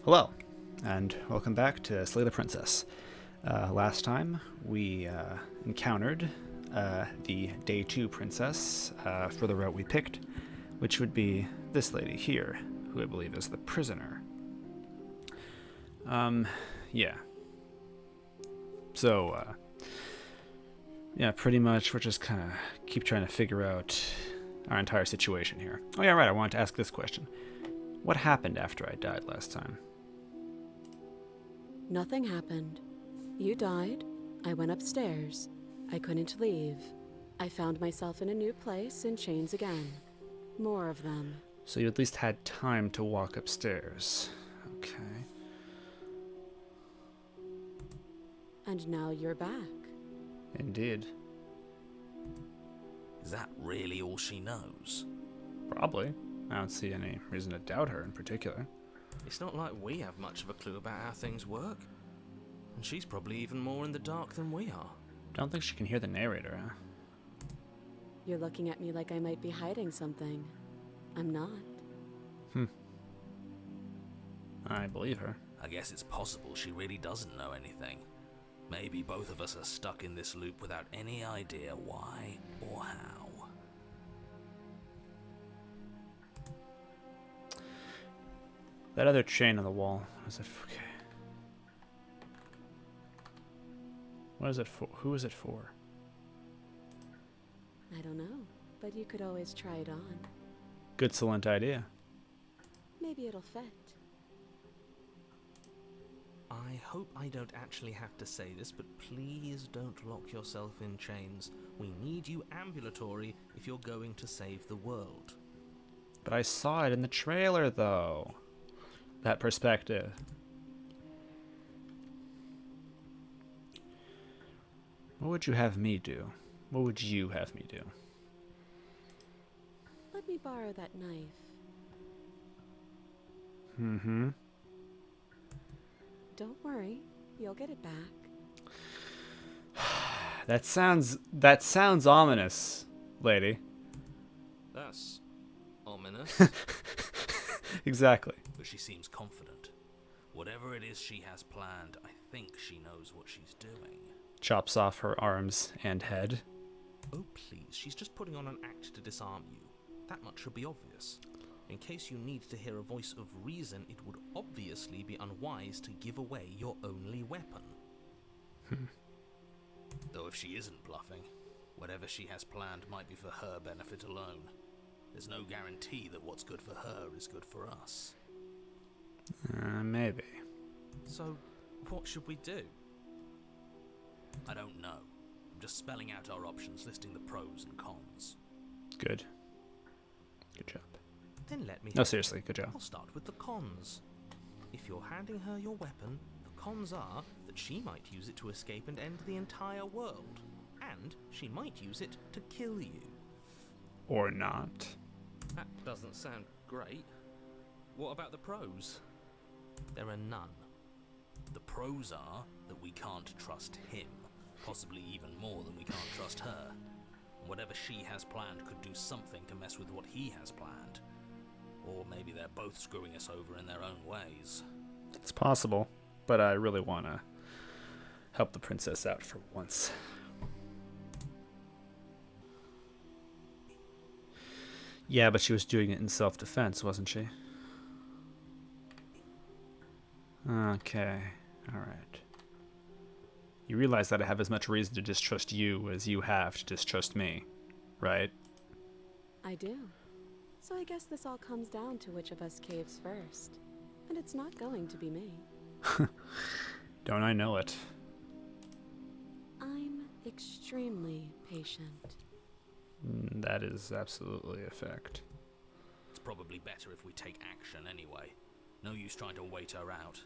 Hello, and welcome back to Slay the Princess. Last time we encountered the Day 2 princess for the route we picked, which would be this lady here, who I believe is the prisoner. Yeah. So, yeah, pretty much we're just kind of keep trying to figure out our entire situation here. Oh yeah, right, I wanted to ask this question. What happened after I died last time? Nothing happened. You died. I went upstairs. I couldn't leave. I found myself in a new place in chains again. More of them. So you at least had time to walk upstairs. Okay. And now you're back. Indeed. Is that really all she knows? Probably. I don't see any reason to doubt her in particular. It's not like we have much of a clue about how things work. And she's probably even more in the dark than we are. Don't think she can hear the narrator, huh? You're looking at me like I might be hiding something. I'm not. I believe her. I guess it's possible she really doesn't know anything. Maybe both of us are stuck in this loop without any idea why or how. That other chain on the wall. Okay. What is it for? Who is it for? I don't know, but you could always try it on. Good excellent idea. Maybe it'll fit. I hope I don't actually have to say this, but please don't lock yourself in chains. We need you ambulatory if you're going to save the world. But I saw it in the trailer, though. That perspective. What would you have me do? What would you have me do? Let me borrow that knife. Mm-hmm. Don't worry, you'll get it back. That sounds ominous, lady. That's ominous. Exactly. But she seems confident. Whatever it is she has planned, I think she knows what she's doing. Chops off her arms and head. Oh please, she's just putting on an act to disarm you. That much should be obvious. In case you need to hear a voice of reason, it would obviously be unwise to give away your only weapon. Though if she isn't bluffing, whatever she has planned might be for her benefit alone. There's no guarantee that what's good for her is good for us. Maybe. So, what should we do? I don't know. I'm just spelling out our options, listing the pros and cons. Good. Good job. Then let me... No, seriously, good job. I'll start with the cons. If you're handing her your weapon, the cons are that she might use it to escape and end the entire world. And she might use it to kill you. Or not. That doesn't sound great. What about the pros? There are none. The pros are that we can't trust him. Possibly even more than we can't trust her. Whatever she has planned could do something to mess with what he has planned. Or maybe they're both screwing us over in their own ways. It's possible, but I really want to help the princess out for once. Yeah, but she was doing it in self-defense, wasn't she? Okay, alright. You realize that I have as much reason to distrust you as you have to distrust me, right? I do. So I guess this all comes down to which of us caves first. And it's not going to be me. Don't I know it? I'm extremely patient. That is absolutely a fact. It's probably better if we take action anyway. No use trying to wait her out.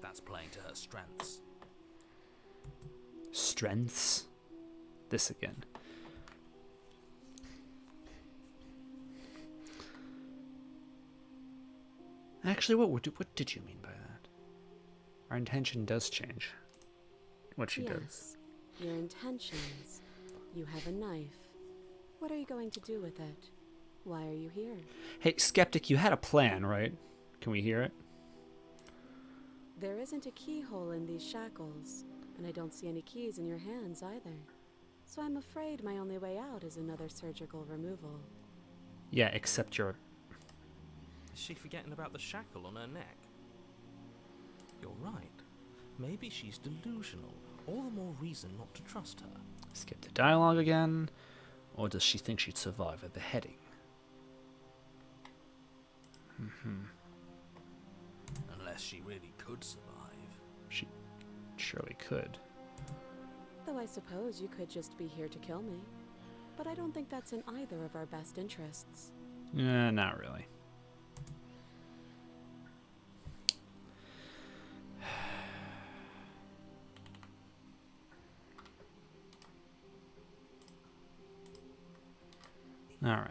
That's playing to her strengths. Strengths? This again. Actually, what did you mean by that? Our intention does change. What she does. Yes, your intentions. You have a knife. What are you going to do with it? Why are you here? Hey, Skeptic, you had a plan, right? Can we hear it? There isn't a keyhole in these shackles, and I don't see any keys in your hands either. So I'm afraid my only way out is another surgical removal. Yeah, except you're... Is she forgetting about the shackle on her neck? You're right. Maybe she's delusional. All the more reason not to trust her. Skip the dialogue again. Or does she think she'd survive a beheading? Unless she really could survive. She surely could. Though I suppose you could just be here to kill me. But I don't think that's in either of our best interests. Not really. Alright.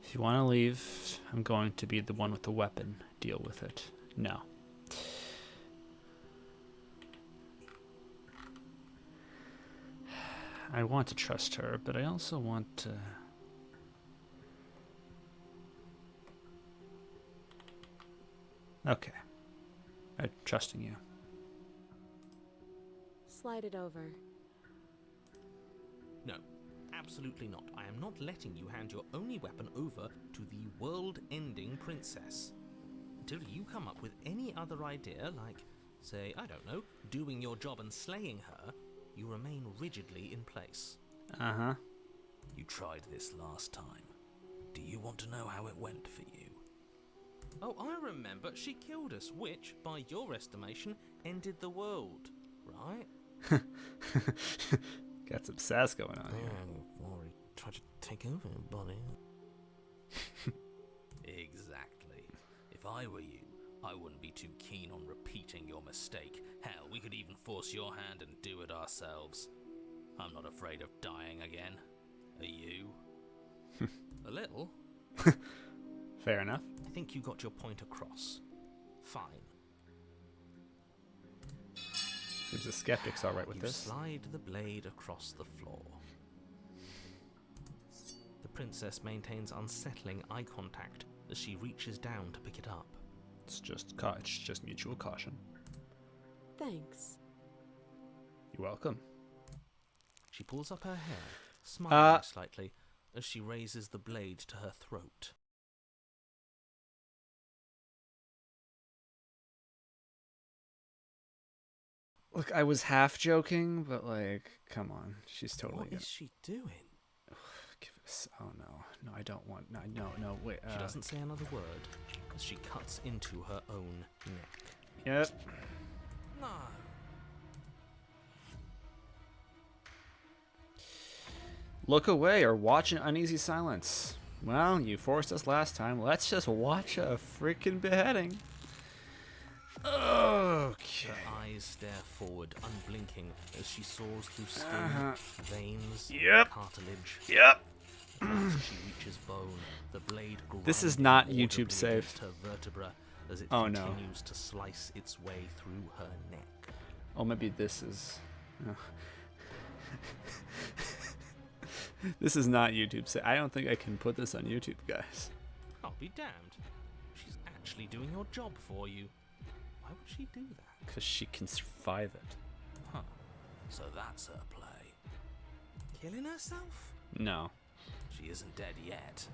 If you want to leave, I'm going to be the one with the weapon. Deal with it. No. I want to trust her, but I also want to... Okay. I'm trusting you. Slide it over. No, absolutely not. I am not letting you hand your only weapon over to the world-ending princess. Until you come up with any other idea, like, say, I don't know, doing your job and slaying her, you remain rigidly in place. Uh-huh. You tried this last time. Do you want to know how it went for you? Oh, I remember. She killed us, which, by your estimation, ended the world, right? Got some sass going on here. Or he tried to take over everybody. Exactly. If I were you, I wouldn't be too keen on repeating your mistake. Hell, we could even force your hand and do it ourselves. I'm not afraid of dying again. Are you? A little. Fair enough. I think you got your point across. Fine. Seems the skeptic's all right with You this. slide the blade across the floor. The princess maintains unsettling eye contact as she reaches down to pick it up. It's just mutual caution. Thanks. You're welcome. She pulls up her hair, smiling slightly, as she raises the blade to her throat. Look, I was half joking, but like, come on, she's totally. What is she doing? Give us. Oh no, I don't want. No, wait. She doesn't say another word as she cuts into her own neck. Yep. No. Look away or watch in uneasy silence. Well, you forced us last time. Let's just watch a freaking beheading. Okay. Her eyes stare forward, unblinking, as she soars through skin, veins, Yep. cartilage. Yep. As she reaches bone, the blade This is grinding not audibly YouTube safe. against her vertebra as it Oh, no. continues to slice its way through her neck. Oh, maybe this is. Oh. This is not YouTube safe. I don't think I can put this on YouTube, guys. I'll be damned. She's actually doing your job for you. Why would she do that? Because she can survive it. Huh. So that's her play. Killing herself? No. She isn't dead yet.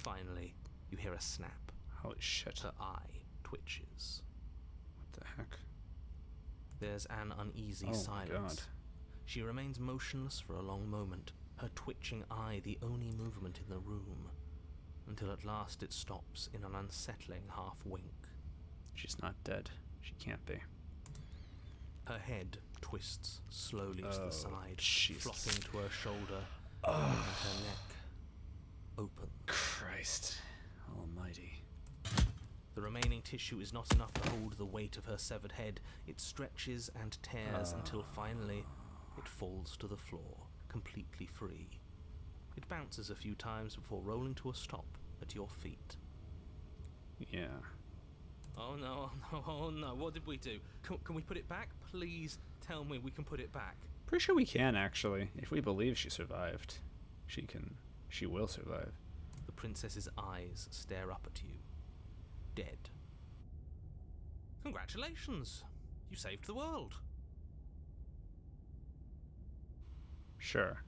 Finally, you hear a snap. Holy shit. Her eye twitches. What the heck? There's an uneasy Oh my silence. God. She remains motionless for a long moment, her twitching eye the only movement in the room, until at last it stops in an unsettling half-wink. She's not dead. She can't be. Her head twists slowly to the side, Jesus. flopping to her shoulder, and her neck opens. Christ almighty. The remaining tissue is not enough to hold the weight of her severed head. It stretches and tears until finally it falls to the floor, completely free. It bounces a few times before rolling to a stop at your feet. Yeah. Oh no, oh no, what did we do? Can we put it back? Please tell me we can put it back. Pretty sure we can, actually. If we believe she survived, she will survive. The princess's eyes stare up at you. dead. Congratulations! You saved the world. Sure.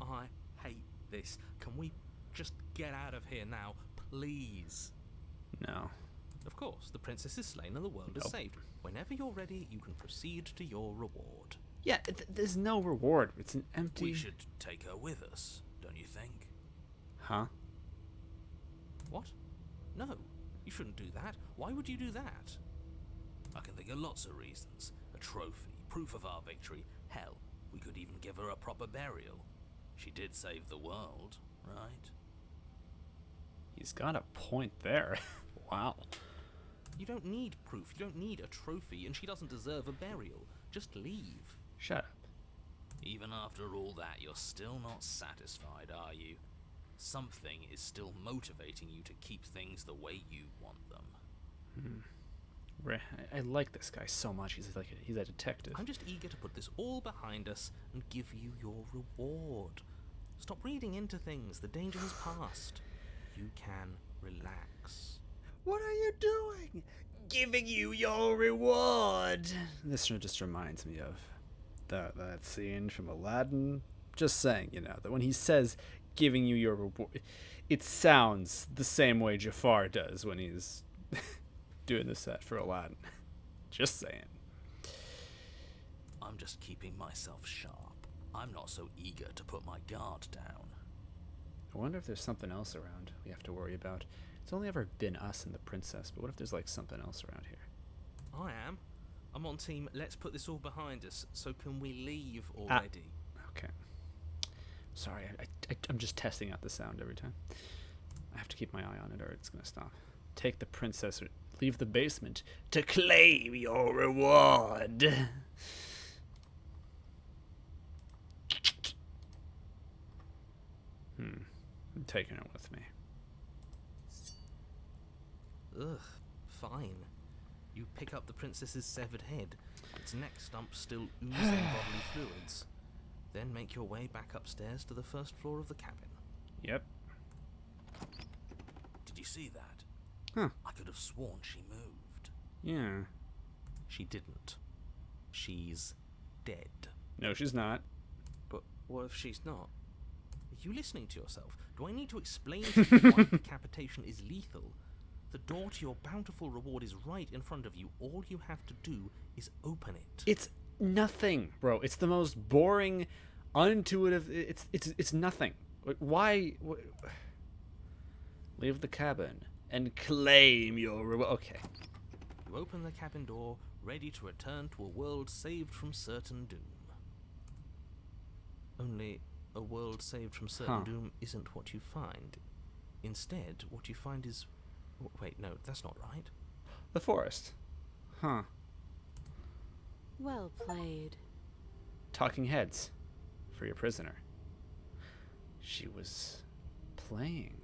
I hate this. Can we just get out of here now, please? No. Of course, the princess is slain and the world is saved. Whenever you're ready, you can proceed to your reward. Yeah, there's no reward. It's an empty... We should take her with us, don't you think? Huh? What? No, you shouldn't do that. Why would you do that? I can think of lots of reasons. A trophy, proof of our victory. Hell, we could even give her a proper burial. She did save the world, right? He's got a point there. Wow. You don't need proof, you don't need a trophy, and she doesn't deserve a burial. Just leave. Shut up. Even after all that, you're still not satisfied, are you? Something is still motivating you to keep things the way you want them. I like this guy so much. He's a detective. I'm just eager to put this all behind us and give you your reward. Stop reading into things. The danger has passed. You can relax. What are you doing? Giving you your reward. This just reminds me of that scene from Aladdin. Just saying, that when he says giving you your reward, it sounds the same way Jafar does when he's doing the set for Aladdin. Just saying. I'm just keeping myself sharp. I'm not so eager to put my guard down. I wonder if there's something else around we have to worry about. It's only ever been us and the princess, but what if there's something else around here? I am. I'm on team, let's put this all behind us, so can we leave already? Okay. Sorry, I'm just testing out the sound every time. I have to keep my eye on it or it's going to stop. Take the princess or leave the basement to claim your reward. I'm taking it with me. Ugh, fine. You pick up the princess's severed head, its neck stump still oozing bodily fluids. Then make your way back upstairs to the first floor of the cabin. Yep. Did you see that? Huh. I could have sworn she moved. Yeah. She didn't. She's dead. No, she's not. But what if she's not? Are you listening to yourself? Do I need to explain to you why decapitation is lethal? The door to your bountiful reward is right in front of you. All you have to do is open it. It's nothing, bro. It's the most boring, unintuitive. It's nothing. Why? Leave the cabin and claim your reward. Okay. You open the cabin door, ready to return to a world saved from certain doom. Only a world saved from certain doom isn't what you find. Instead, what you find is... Wait, no, that's not right. The forest. Huh. Well played. Talking heads for your prisoner. She was playing.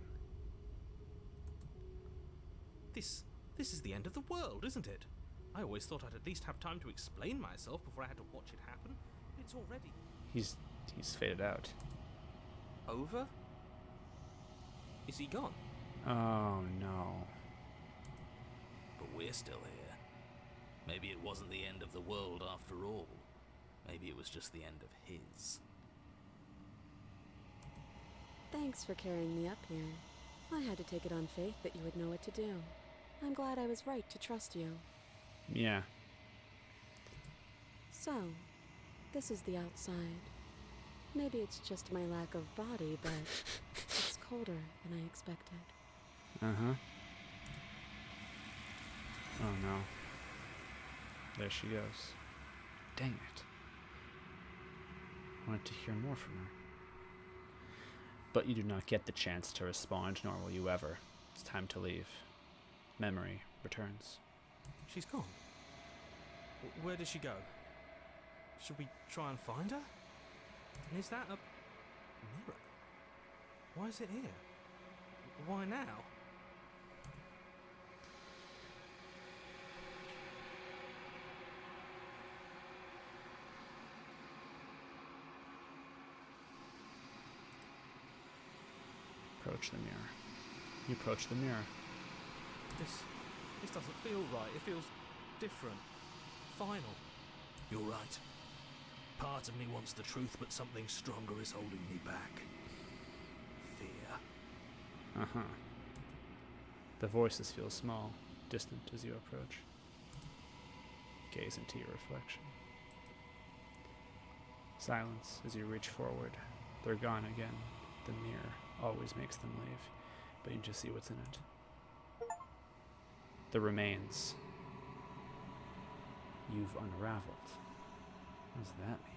This is the end of the world, isn't it? I always thought I'd at least have time to explain myself before I had to watch it happen. It's already... He's faded out. Over? Is he gone? Oh, no. But we're still here. Maybe it wasn't the end of the world after all. Maybe it was just the end of his. Thanks for carrying me up here. I had to take it on faith that you would know what to do. I'm glad I was right to trust you. Yeah. So, this is the outside. Maybe it's just my lack of body, but it's colder than I expected. Uh-huh. Oh, no. There she goes. Dang it. I wanted to hear more from her. But you do not get the chance to respond, nor will you ever. It's time to leave. Memory returns. She's gone. Where did she go? Should we try and find her? And is that a mirror? Why is it here? Why now? Approach the mirror. You approach the mirror. This doesn't feel right. It feels different. Final. You're right. Part of me wants the truth, but something stronger is holding me back. Fear. Uh-huh. The voices feel small, distant as you approach. Gaze into your reflection. Silence as you reach forward. They're gone again. The mirror always makes them leave, but you just see what's in it. The remains. You've unraveled. What does that mean?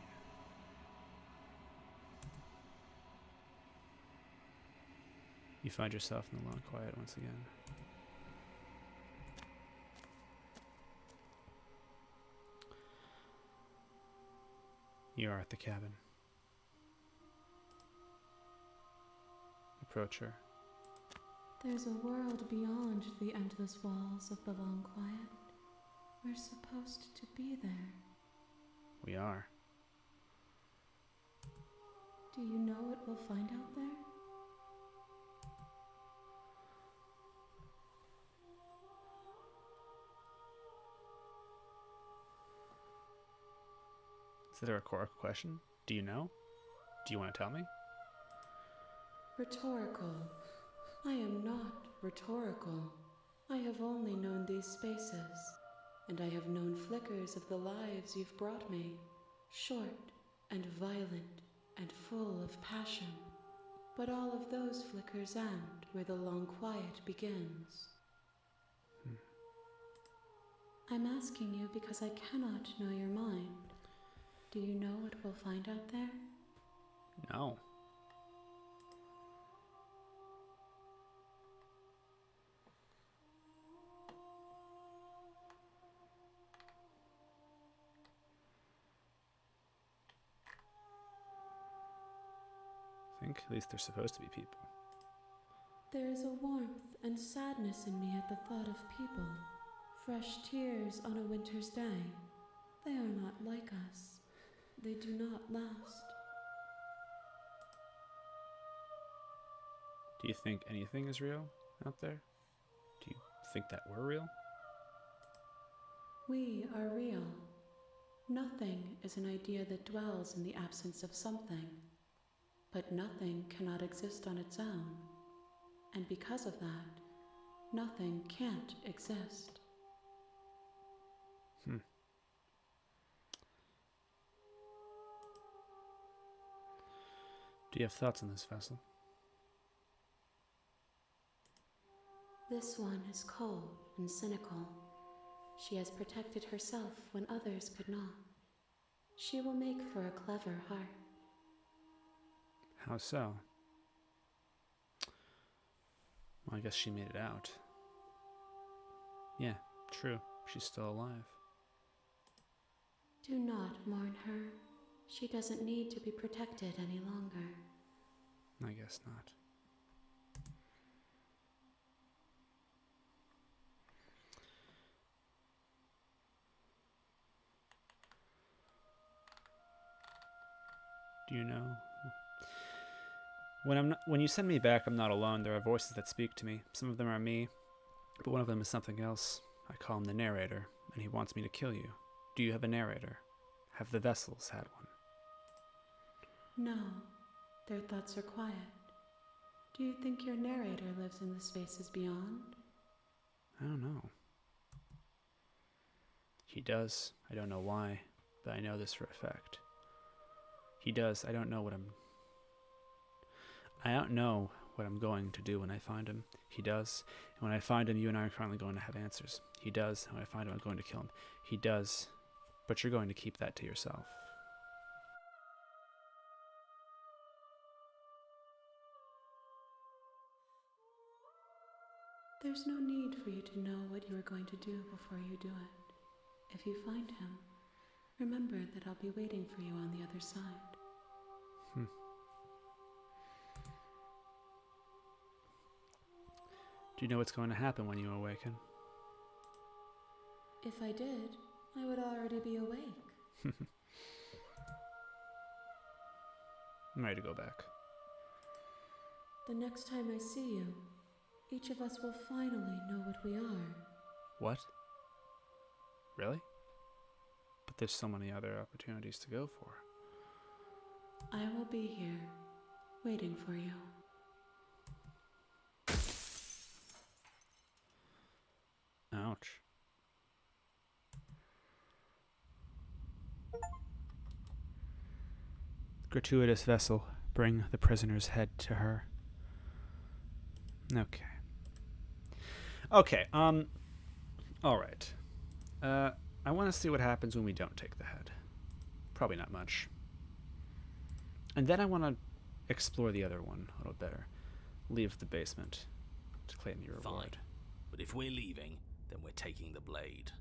You find yourself in the long quiet once again. You are at the cabin. Approach her. There's a world beyond the endless walls of the long quiet. We're supposed to be there. We are. Do you know what we'll find out there? Is that a rhetorical question? Do you know? Do you want to tell me? Rhetorical. I am not rhetorical. I have only known these spaces, and I have known flickers of the lives you've brought me, short and violent and full of passion. But all of those flickers end where the long quiet begins. I'm asking you because I cannot know your mind. Do you know what we'll find out there? No. I think at least they're supposed to be people. There is a warmth and sadness in me at the thought of people. Fresh tears on a winter's day. They are not like us. They do not last. Do you think anything is real out there? Do you think that we're real? We are real. Nothing is an idea that dwells in the absence of something. But nothing cannot exist on its own. And because of that, nothing can't exist. Do you have thoughts on this vessel? This one is cold and cynical. She has protected herself when others could not. She will make for a clever heart. How so? Well, I guess she made it out. Yeah, true. She's still alive. Do not mourn her. She doesn't need to be protected any longer. I guess not. Do you know? When you send me back, I'm not alone. There are voices that speak to me. Some of them are me, but one of them is something else. I call him the narrator, and he wants me to kill you. Do you have a narrator? Have the vessels had one? No, their thoughts are quiet. Do you think your narrator lives in the spaces beyond? I don't know. He does. I don't know why, but I know this for a fact. He does. I don't know what I'm going to do when I find him. He does. And when I find him, you and I are currently going to have answers. He does. And when I find him, I'm going to kill him. He does. But you're going to keep that to yourself. There's no need for you to know what you are going to do before you do it. If you find him, remember that I'll be waiting for you on the other side. Do you know what's going to happen when you awaken? If I did, I would already be awake. I'm ready to go back. The next time I see you, Each of us will finally know what we are. What? Really? But there's so many other opportunities to go for. I will be here, waiting for you. Ouch. Gratuitous vessel, bring the prisoner's head to her. Okay. Okay, alright. I want to see what happens when we don't take the head. Probably not much. And then I want to explore the other one a little better. Leave the basement to claim your Fine. reward. But if we're leaving, then we're taking the blade.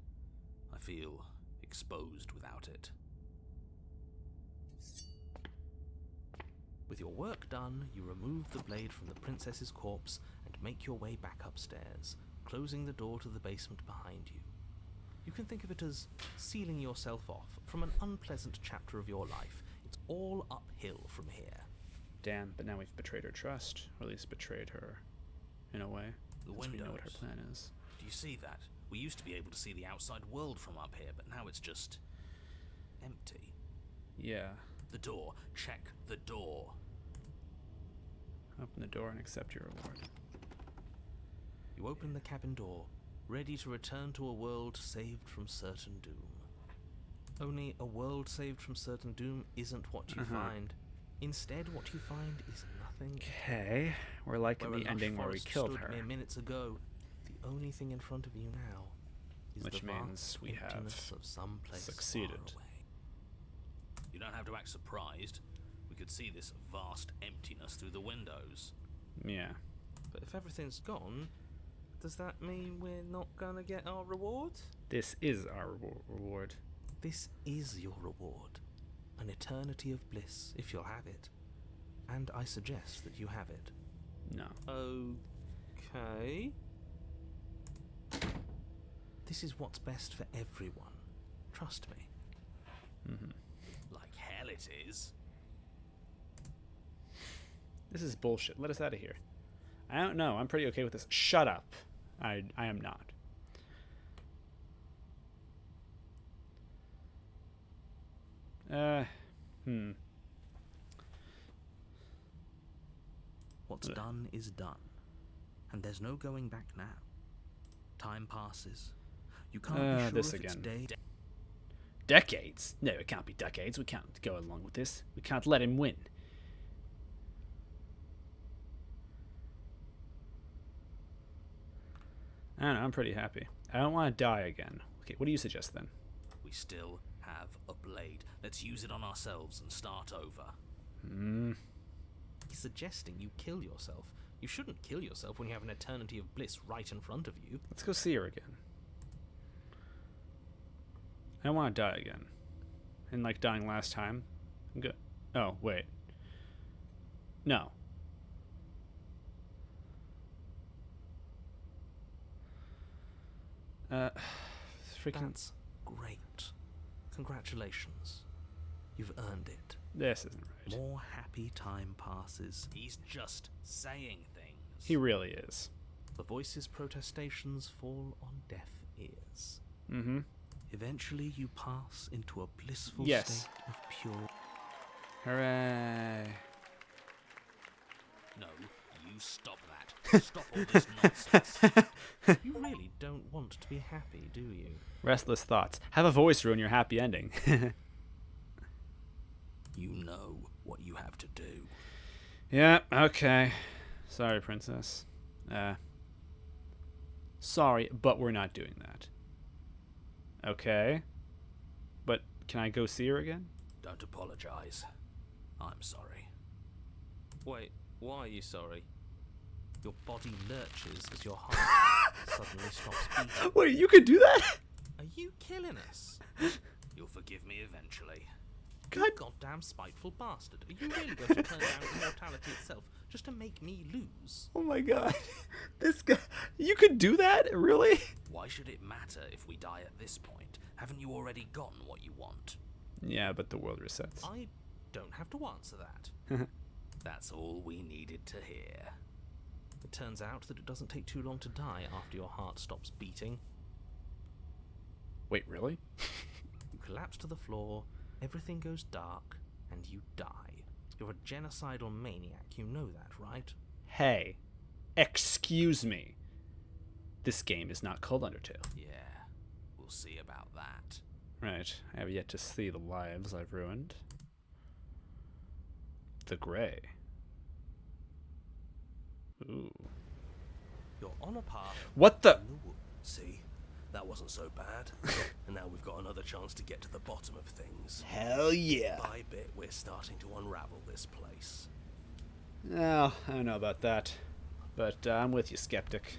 I feel exposed without it. With your work done, you remove the blade from the princess's corpse and make your way back upstairs, closing the door to the basement behind you. You can think of it as sealing yourself off from an unpleasant chapter of your life. It's all uphill from here. Damn, but now we've betrayed her trust, or at least betrayed her in a way. The since we know what her windows. plan is. Do you see that? We used to be able to see the outside world from up here, but now it's just empty. Yeah. The door. Check the door. Open the door and accept your reward. You open the cabin door, ready to return to a world saved from certain doom. Only a world saved from certain doom isn't what you find. Instead, what you find is nothing. Okay, we're like Where in a the lush ending where we forest killed stood her. mere minutes ago, the only thing in front of you now is Which the means vast we have emptiness of some place succeeded. far away. You don't have to act surprised. We could see this vast emptiness through the windows. Yeah. But if everything's gone, does that mean we're not gonna get our reward? This is our reward. This is your reward. An eternity of bliss, if you'll have it. And I suggest that you have it. No. Okay. This is what's best for everyone. Trust me. Like hell it is. This is bullshit. Let us out of here. I don't know. I'm pretty okay with this. Shut up. I am not. What's done is done. And there's no going back now. Time passes. You can't be sure this if it's again. day. Decades? No, it can't be decades. We can't go along with this. We can't let him win. I don't know. I'm pretty happy. I don't want to die again. Okay, what do you suggest then? We still have a blade. Let's use it on ourselves and start over. He's suggesting you kill yourself. You shouldn't kill yourself when you have an eternity of bliss right in front of you. Let's go see her again. I don't want to die again. And like dying last time. I'm good. Oh, wait. No. Freaking. That's great. Congratulations. You've earned it. This isn't right. More happy time passes. He's just saying things. He really is. The voice's protestations fall on deaf ears. Mm-hmm. Eventually you pass into a blissful Yes. state of pure... Hooray. No, you stop that. Stop all this nonsense. You really don't want to be happy, do you? Restless thoughts. Have a voice ruin your happy ending. You know what you have to do. Yeah, okay. Sorry, princess. Sorry, but we're not doing that. Okay. But can I go see her again? Don't apologize. I'm sorry. Wait, why are you sorry? Your body lurches as your heart suddenly stops beating. Wait, you could do that? Are you killing us? You'll forgive me eventually. God. You goddamn spiteful bastard. Are you really going to turn down immortality itself just to make me lose? Oh my god. This guy. You could do that? Really? Why should it matter if we die at this point? Haven't you already gotten what you want? Yeah, but the world resets. I don't have to answer that. That's all we needed to hear. It turns out that it doesn't take too long to die after your heart stops beating. Wait, really? You collapse to the floor, everything goes dark, and you die. You're a genocidal maniac, you know that, right? Hey, excuse me. This game is not called Undertale. Yeah, we'll see about that. Right, I have yet to see the lives I've ruined. The Grey. Ooh. You're on a path. What the? See, that wasn't so bad. And now we've got another chance to get to the bottom of things. Hell yeah. By bit, we're starting to unravel this place. No, I don't know about that. But I'm with you, skeptic.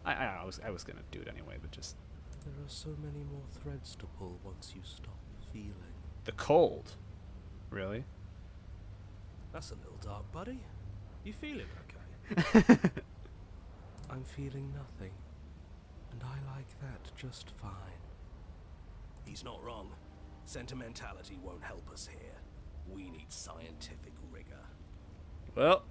I was gonna do it anyway, but just... There are so many more threads to pull once you stop feeling. The cold. Really? That's a little dark, buddy. You feeling okay? I'm feeling nothing. And I like that just fine. He's not wrong. Sentimentality won't help us here. We need scientific rigor. Well,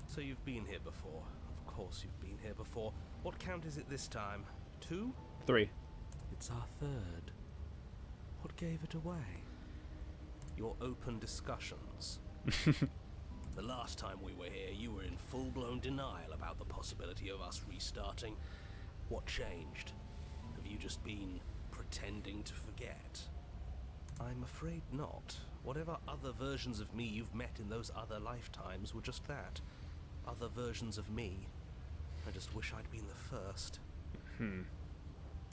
So you've been here before. Of course you've been here before. What count is it this time? 2? 3. It's our 3rd. What gave it away? Your open discussions. The last time we were here, you were in full-blown denial about the possibility of us restarting. What changed? Have you just been pretending to forget? I'm afraid not. Whatever other versions of me you've met in those other lifetimes were just that. Other versions of me. I just wish I'd been the first.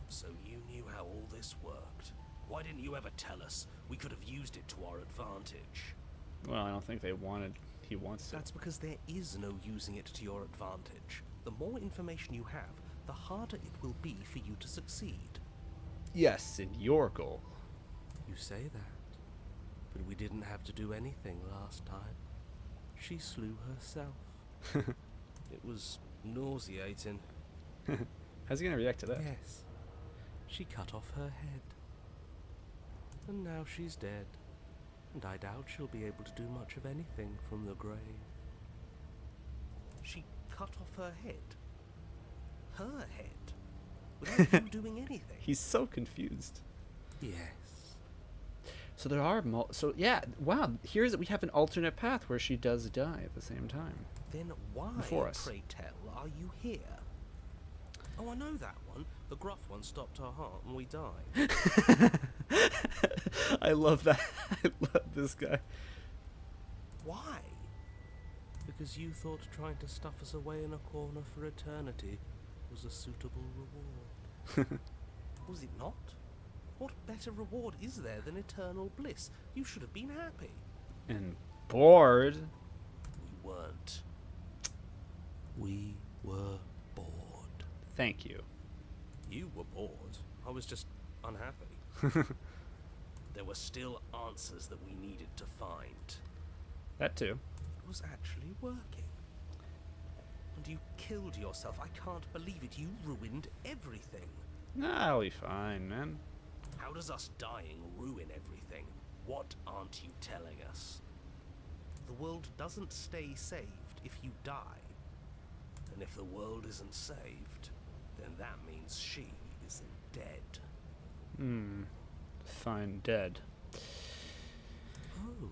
So you knew how all this worked. Why didn't you ever tell us? We could have used it to our advantage. Well, I don't think he wants to. That's because there is no using it to your advantage. The more information you have, the harder it will be for you to succeed. Yes, in your goal. You say that, but we didn't have to do anything last time. She slew herself. It was nauseating. How's he gonna react to that? Yes. She cut off her head. And now she's dead. And I doubt she'll be able to do much of anything from the grave. She cut off her head? Her head? Without you doing anything? He's so confused. Yes. So there are so yeah, wow, we have an alternate path where she does die at the same time. Then why, Before us. pray tell, are you here? Oh, I know that one. The gruff one stopped our heart and we died. I love that. I love this guy. Why? Because you thought trying to stuff us away in a corner for eternity was a suitable reward. Was it not? What better reward is there than eternal bliss? You should have been happy. And bored. We weren't. We were bored. Thank you. You were bored. I was just unhappy. There were still answers that we needed to find. That too. It was actually working. And you killed yourself. I can't believe it. You ruined everything. Nah, I'll be fine, man. How does us dying ruin everything? What aren't you telling us? The world doesn't stay saved if you die. And if the world isn't saved, then that means she isn't dead. Fine, dead. Oh,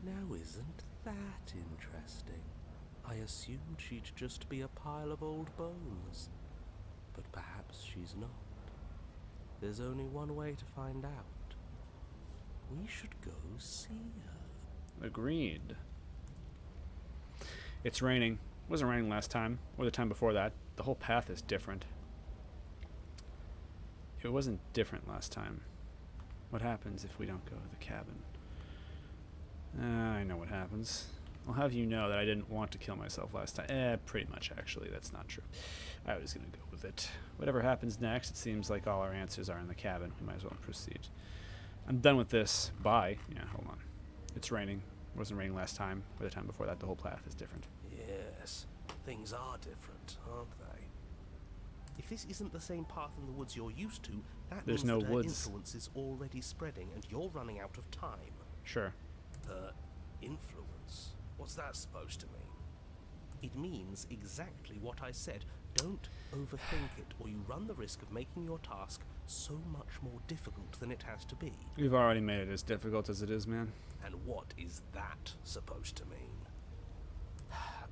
now isn't that interesting? I assumed she'd just be a pile of old bones. But perhaps she's not. There's only one way to find out. We should go see her. Agreed. It's raining. It wasn't raining last time, or the time before that. The whole path is different. It wasn't different last time. What happens if we don't go to the cabin? I know what happens. I'll have you know that I didn't want to kill myself last time. Pretty much, actually. That's not true. I was going to go with it. Whatever happens next, it seems like all our answers are in the cabin. We might as well proceed. I'm done with this. Bye. Yeah, hold on. It's raining. It wasn't raining last time, or the time before that. The whole path is different. Yes, things are different, aren't they? If this isn't the same path in the woods you're used to, that There's means no that her woods. influence is already spreading and you're running out of time. Sure. Her influence? What's that supposed to mean? It means exactly what I said. Don't overthink it, or you run the risk of making your task so much more difficult than it has to be. We've already made it as difficult as it is, man. And what is that supposed to mean?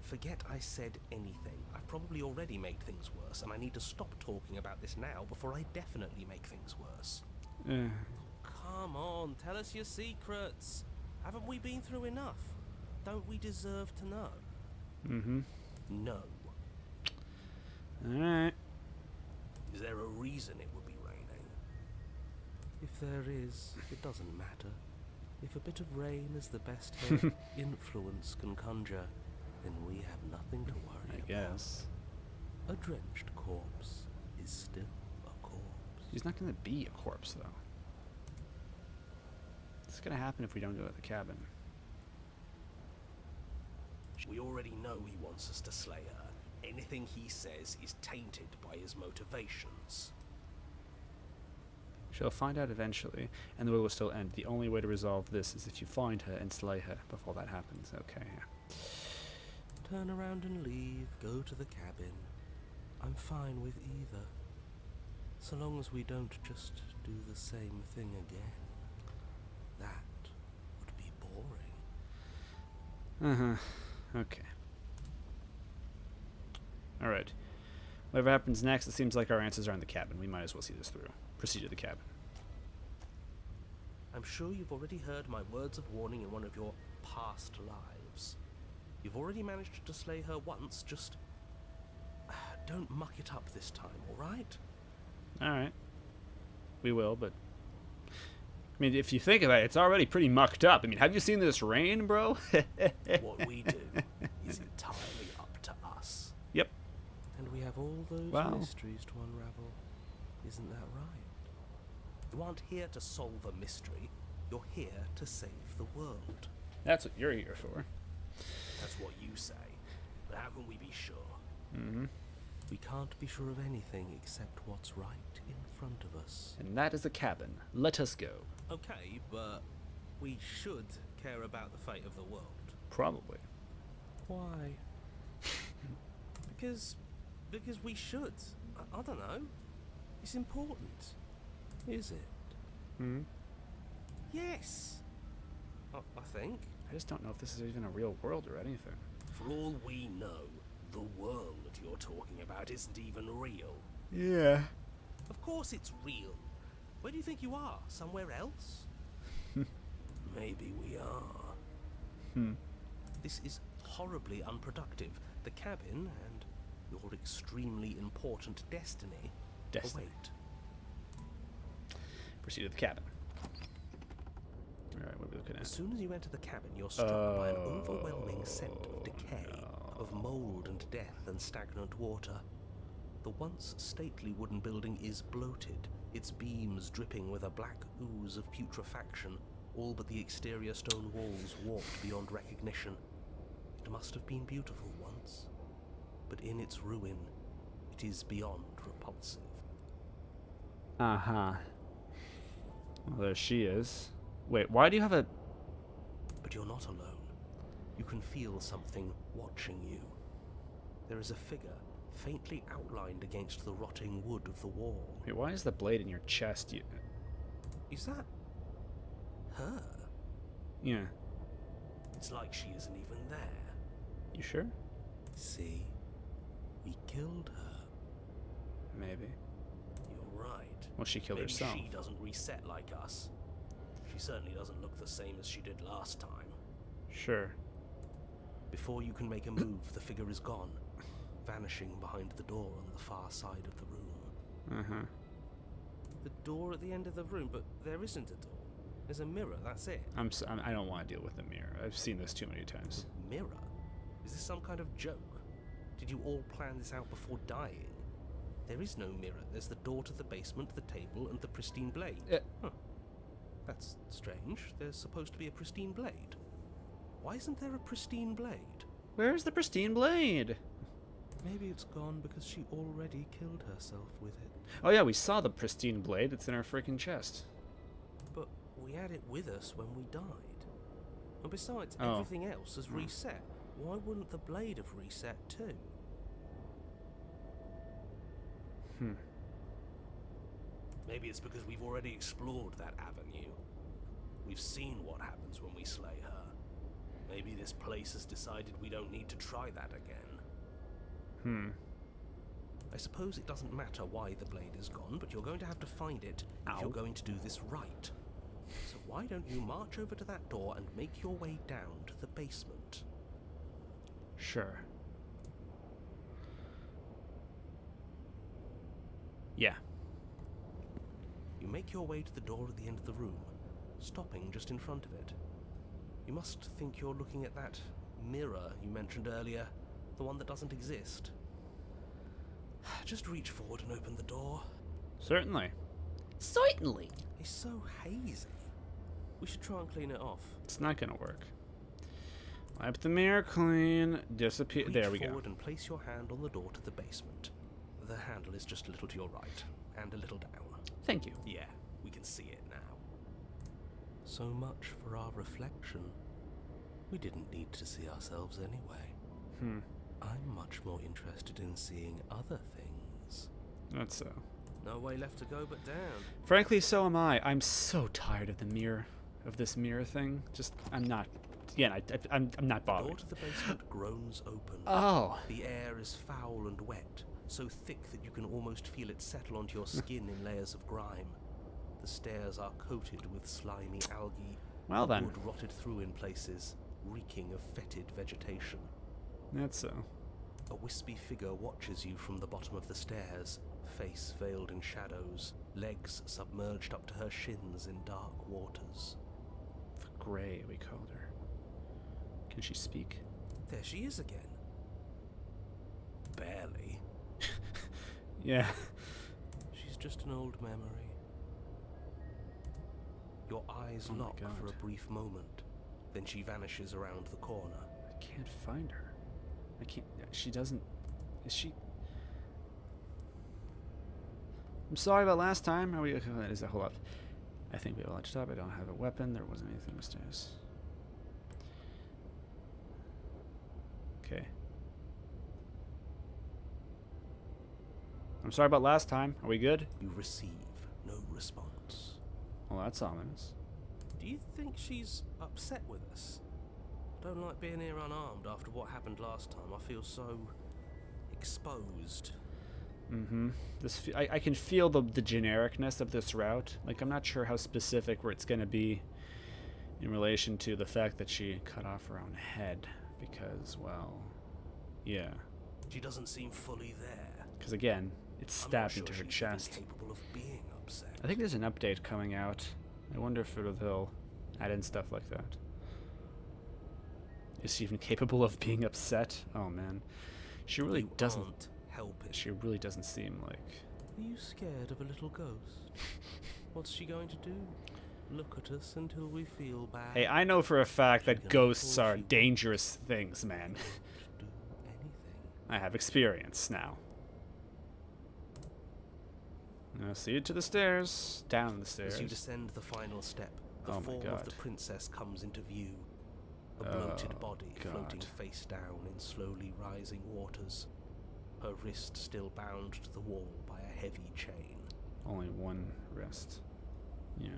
Forget I said anything. I've probably already made things worse, and I need to stop talking about this now before I definitely make things worse. Come on, tell us your secrets. Haven't we been through enough? Don't we deserve to know? Mm-hmm. No. Alright. Is there a reason it would be raining? If there is, it doesn't matter. If a bit of rain is the best help influence can conjure, then we have nothing to worry about. Guess. A drenched corpse is still a corpse. He's not gonna be a corpse, though. What's gonna happen if we don't go to the cabin? We already know he wants us to slay her. Anything he says is tainted by his motivations. She'll find out eventually, and the world will still end. The only way to resolve this is if you find her and slay her before that happens. Okay, yeah. Turn around and leave, go to the cabin. I'm fine with either. So long as we don't just do the same thing again. That would be boring. Uh-huh. Okay. Alright. Whatever happens next, it seems like our answers are in the cabin. We might as well see this through. Proceed to the cabin. I'm sure you've already heard my words of warning in one of your past lives. You've already managed to slay her once, just don't muck it up this time, alright? Alright. We will, but... I mean, if you think about it, it's already pretty mucked up. I mean, have you seen this rain, bro? What we do is entirely up to us. Yep. And we have all those mysteries to unravel. Isn't that right? You aren't here to solve a mystery. You're here to save the world. That's what you're here for. That's what you say. But how can we be sure? Mm-hmm. We can't be sure of anything except what's right in front of us. And that is the cabin. Let us go. Okay, but we should care about the fate of the world. Probably. Why? Because we should. I don't know. It's important. Is it? Hmm. Yes. I think. I just don't know if this is even a real world or anything. For all we know, the world you're talking about isn't even real. Yeah. Of course it's real. Where do you think you are? Somewhere else? Maybe we are. This is horribly unproductive. The cabin and your extremely important destiny. Destiny. Await. Proceed to the cabin. Alright, what are we looking at? As soon as you enter the cabin, you're struck by an overwhelming scent of decay, of mold and death and stagnant water. The once stately wooden building is bloated, its beams dripping with a black ooze of putrefaction, all but the exterior stone walls warped beyond recognition. It must have been beautiful once, but in its ruin, it is beyond repulsive. Uh-huh. Well, there she is. Wait, why do you have a... But you're not alone. You can feel something watching you. There is a figure, faintly outlined against the rotting wood of the wall. Wait, why is the blade in your chest? Is that her? Yeah. It's like she isn't even there. You sure? See? We killed her. Maybe. You're right. Well, she killed Maybe herself. she doesn't reset like us. She certainly doesn't look the same as she did last time. Sure. Before you can make a move, the figure is gone, vanishing behind the door on the far side of the room. Uh-huh. The door at the end of the room, but there isn't a door. There's a mirror, that's it. I don't want to deal with the mirror. I've seen this too many times. Mirror? Is this some kind of joke? Did you all plan this out before dying? There is no mirror. There's the door to the basement, the table, and the pristine blade. Huh. That's strange. There's supposed to be a pristine blade. Why isn't there a pristine blade? Where's the pristine blade? Maybe it's gone because she already killed herself with it. Oh yeah, we saw the pristine blade that's in our freaking chest. But we had it with us when we died. And besides, everything else has reset. why wouldn't the blade have reset too? Maybe it's because we've already explored that avenue. We've seen what happens when we slay her. Maybe this place has decided we don't need to try that again. I suppose it doesn't matter why the blade is gone, but you're going to have to find it if you're going to do this right. So why don't you march over to that door and make your way down to the basement? Sure. Yeah. You make your way to the door at the end of the room, stopping just in front of it. You must think you're looking at that mirror you mentioned earlier, the one that doesn't exist. Just reach forward and open the door. Certainly. Certainly. It's so hazy. We should try and clean it off. It's not gonna work. Wipe the mirror clean. Disappear. There we Reach go. forward and place your hand on the door to the basement. The handle is just a little to your right, and a little down. Thank you. Yeah, we can see it now. So much for our reflection. We didn't need to see ourselves anyway. I'm much more interested in seeing other things. That's so. No way left to go but down. Frankly, so am I. I'm so tired of the mirror, of this mirror thing. Just, I'm not. Yeah, I'm not The door bothered. to the basement groans open. Oh. The air is foul and wet, so thick that you can almost feel it settle onto your skin in layers of grime. The stairs are coated with slimy algae. Well the then. wood rotted through in places, reeking of fetid vegetation. That's so. A wispy figure watches you from the bottom of the stairs, face veiled in shadows, legs submerged up to her shins in dark waters. The Grey, we called her. Can she speak? There she is again. Barely. Yeah. She's just an old memory. Your eyes Oh my lock for God. a brief moment, then she vanishes around the corner. I can't find her. I can't. She doesn't. Is she? I'm sorry about last time. Are we? Is that hold up? I think we all edged up. I don't have a weapon. There wasn't anything upstairs. Okay. I'm sorry about last time. Are we good? You receive no response. Well, that's ominous. Do you think she's upset with us? Don't like being here unarmed after what happened last time. I feel so exposed. Mm-hmm. I can feel the genericness of this route. Like, I'm not sure how specific where it's going to be in relation to the fact that she cut off her own head. Because, well, yeah. She doesn't seem fully there. Because, again, it's I'm not stabbed sure into her she's chest. even capable of being upset. I think there's an update coming out. I wonder if they'll add in stuff like that. Is she even capable of being upset? Oh, man. She really You doesn't. aren't helping. She really doesn't seem like... Are you scared of a little ghost? What's she going to do? Look at us until we feel bad? Hey, I know for a fact that can ghosts afford are you. dangerous things, man. Do anything. I have experience now. Now see you to the stairs. Down the stairs. As you descend the final step, the Oh my form of God. the princess comes into view. A bloated Oh, body God. floating face down in slowly rising waters. Her wrist still bound to the wall by a heavy chain. Only one wrist. Yeah.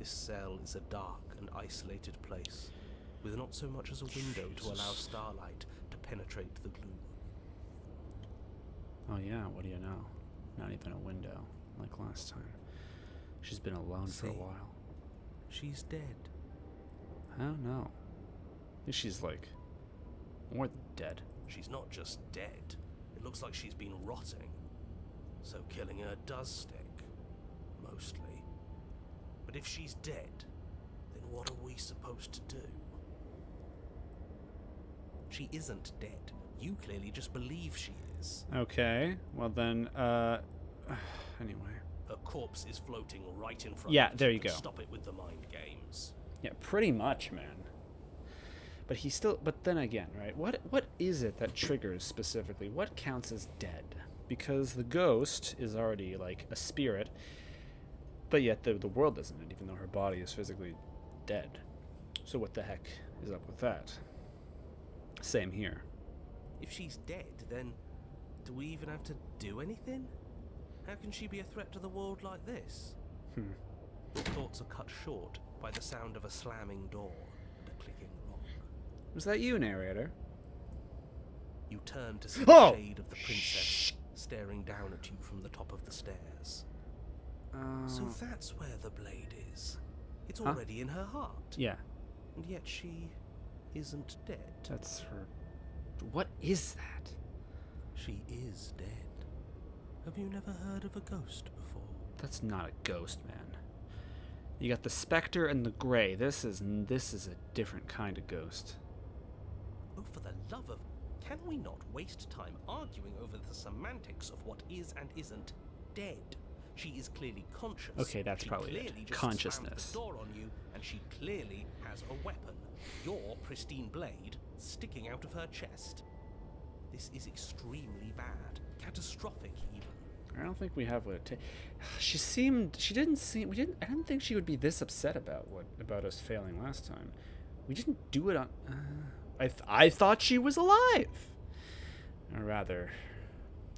This cell is a dark and isolated place, with not so much as a window to allow Jesus. starlight to penetrate the gloom. Oh yeah, what do you know? Not even a window, like last time. She's been alone for a See? while. She's dead. I don't know. I think she's like more than dead. She's not just dead. It looks like she's been rotting. So killing her does stick. Mostly. But if she's dead, then what are we supposed to do? She isn't dead. You clearly just believe she is. Okay, well then, anyway. Her corpse is floating right in front Yeah, of there you go. Stop it with the mind games. Yeah, pretty much, man. But he still, but then again, right? What is it that triggers specifically? What counts as dead? Because the ghost is already like a spirit, but yet the world isn't it, even though her body is physically dead. So what the heck is up with that? Same here. If she's dead, then do we even have to do anything? How can she be a threat to the world like this? Your thoughts are cut short by the sound of a slamming door and a clicking lock. Was that you, narrator? You turn to see Oh! the shade of the princess staring down at you from the top of the stairs. So that's where the blade is. It's already in her heart. Yeah. And yet she isn't dead. That's her. What is that? She is dead. Have you never heard of a ghost before? That's not a ghost, man. You got the specter and the gray. This is a different kind of ghost. Oh, for the love of... Can we not waste time arguing over the semantics of what is and isn't dead? She is clearly conscious. Okay, that's she probably clearly it. Just Consciousness. slammed the door on you, and she clearly has a weapon. Your pristine blade sticking out of her chest. This is extremely bad. Catastrophic, even. I don't think we have what it takes. She didn't seem, I didn't think she would be this upset about us failing last time. We didn't do it on, I thought she was alive. Or rather,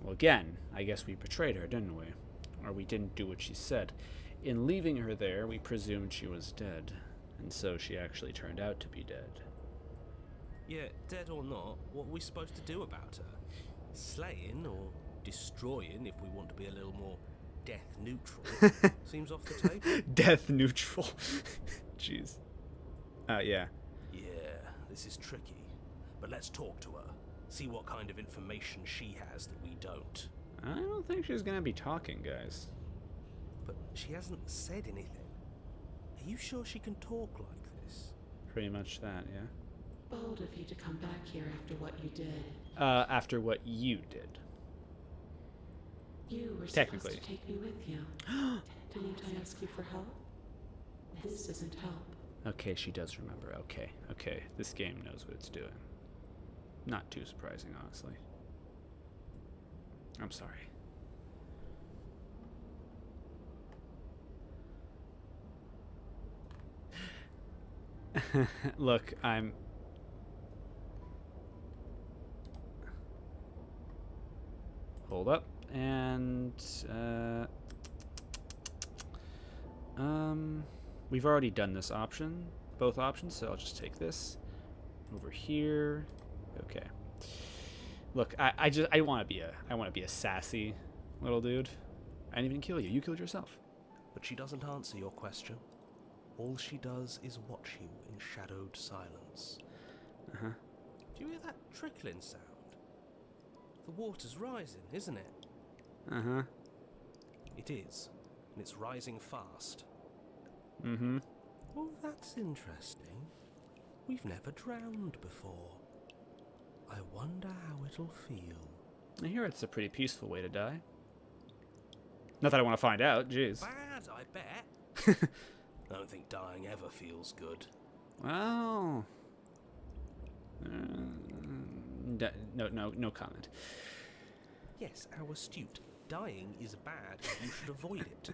well, again, I guess we betrayed her, didn't we? Or we didn't do what she said. In leaving her there, we presumed she was dead. And so she actually turned out to be dead. Yeah, dead or not, what are we supposed to do about her? Slaying or destroying, if we want to be a little more death neutral, seems off the table. Death neutral. Jeez. Yeah. Yeah, this is tricky. But let's talk to her. See what kind of information she has that we don't. I don't think she's gonna be talking, guys. But she hasn't said anything. Are you sure she can talk like this? Pretty much that, yeah. Bold of you to come back here after what you did. After what you did. You were Technically. supposed to take me with you. Didn't I ask you for help? This isn't help. Okay, she does remember. Okay. This game knows what it's doing. Not too surprising, honestly. I'm sorry. Look, hold up, and we've already done this option, both options, so I'll just take this over here. Okay. Look, I want to be a sassy little dude. I didn't even kill you. You killed yourself. But she doesn't answer your question. All she does is watch you in shadowed silence. Uh-huh. Do you hear that trickling sound? The water's rising, isn't it? Uh-huh. It is, and it's rising fast. Mm-hmm. Oh, that's interesting. We've never drowned before. I wonder how it'll feel. I hear it's a pretty peaceful way to die. Not that I want to find out, jeez. Bad, I bet. I don't think dying ever feels good. Well... no comment. Yes, how astute. Dying is bad, and you should avoid it.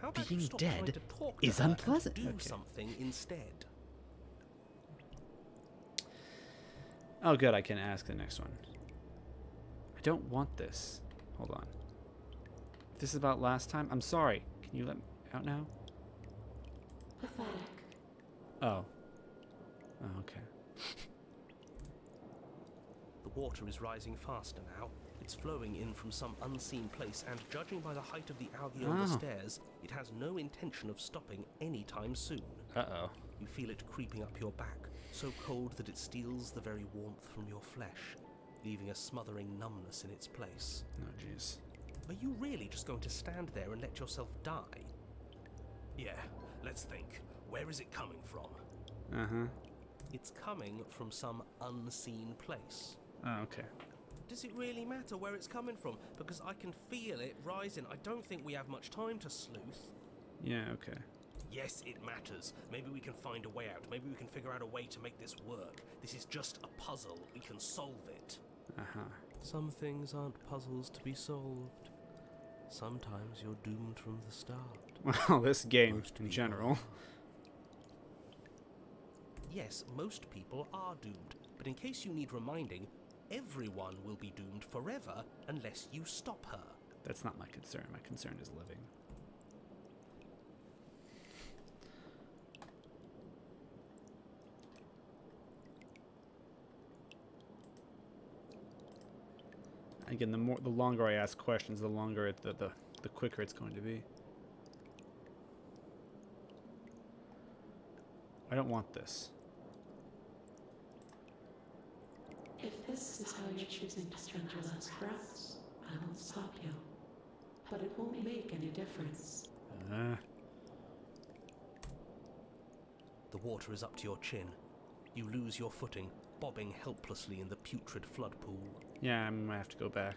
How about Being you stop trying dead to talk to is her unpleasant. and do Okay. something instead? Oh, good, I can ask the next one. I don't want this. Hold on. If this is about last time, I'm sorry. Can you let me out now? Pathetic. Oh. Oh, okay. The water is rising faster now. It's flowing in from some unseen place, and judging by the height of the algae on the Oh. stairs, it has no intention of stopping anytime soon. Uh-oh. You feel it creeping up your back, so cold that it steals the very warmth from your flesh, leaving a smothering numbness in its place. Oh, jeez. Are you really just going to stand there and let yourself die? Yeah, let's think. Where is it coming from? Uh-huh. It's coming from some unseen place. Oh, okay. Does it really matter where it's coming from? Because I can feel it rising. I don't think we have much time to sleuth. Yeah, okay. Yes, it matters. Maybe we can find a way out. Maybe we can figure out a way to make this work. This is just a puzzle. We can solve it. Uh-huh. Some things aren't puzzles to be solved. Sometimes you're doomed from the start. Well, this game Most in people general. Yes, most people are doomed. But in case you need reminding, everyone will be doomed forever unless you stop her. That's not my concern. My concern is living. Again, the longer I ask questions, the longer the quicker it's going to be. I don't want this. If this is how you're choosing to spend your last breaths, I won't stop you. But it won't make any difference. The water is up to your chin. You lose your footing, bobbing helplessly in the putrid flood pool. Yeah, I might have to go back.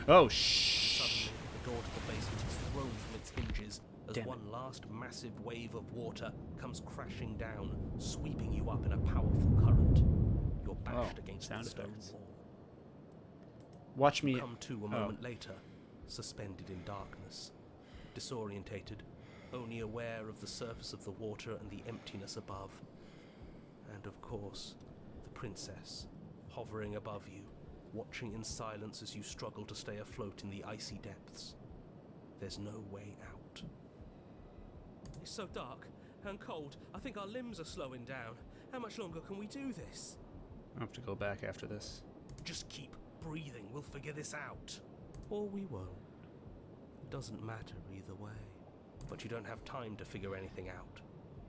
Oh, Suddenly, the door to the basement is thrown from its hinges as Damn it. one last massive wave of water comes crashing down, sweeping you up in a powerful current. You're bashed against the sound stone effects. wall. Watch me. Come to a moment later, suspended in darkness, disorientated, only aware of the surface of the water and the emptiness above. And of course, the princess, hovering above you, watching in silence as you struggle to stay afloat in the icy depths. There's no way out. It's so dark and cold. I think our limbs are slowing down. How much longer can we do this? I'll have to go back after this. Just keep breathing, we'll figure this out. Or we won't. It doesn't matter either way. But you don't have time to figure anything out.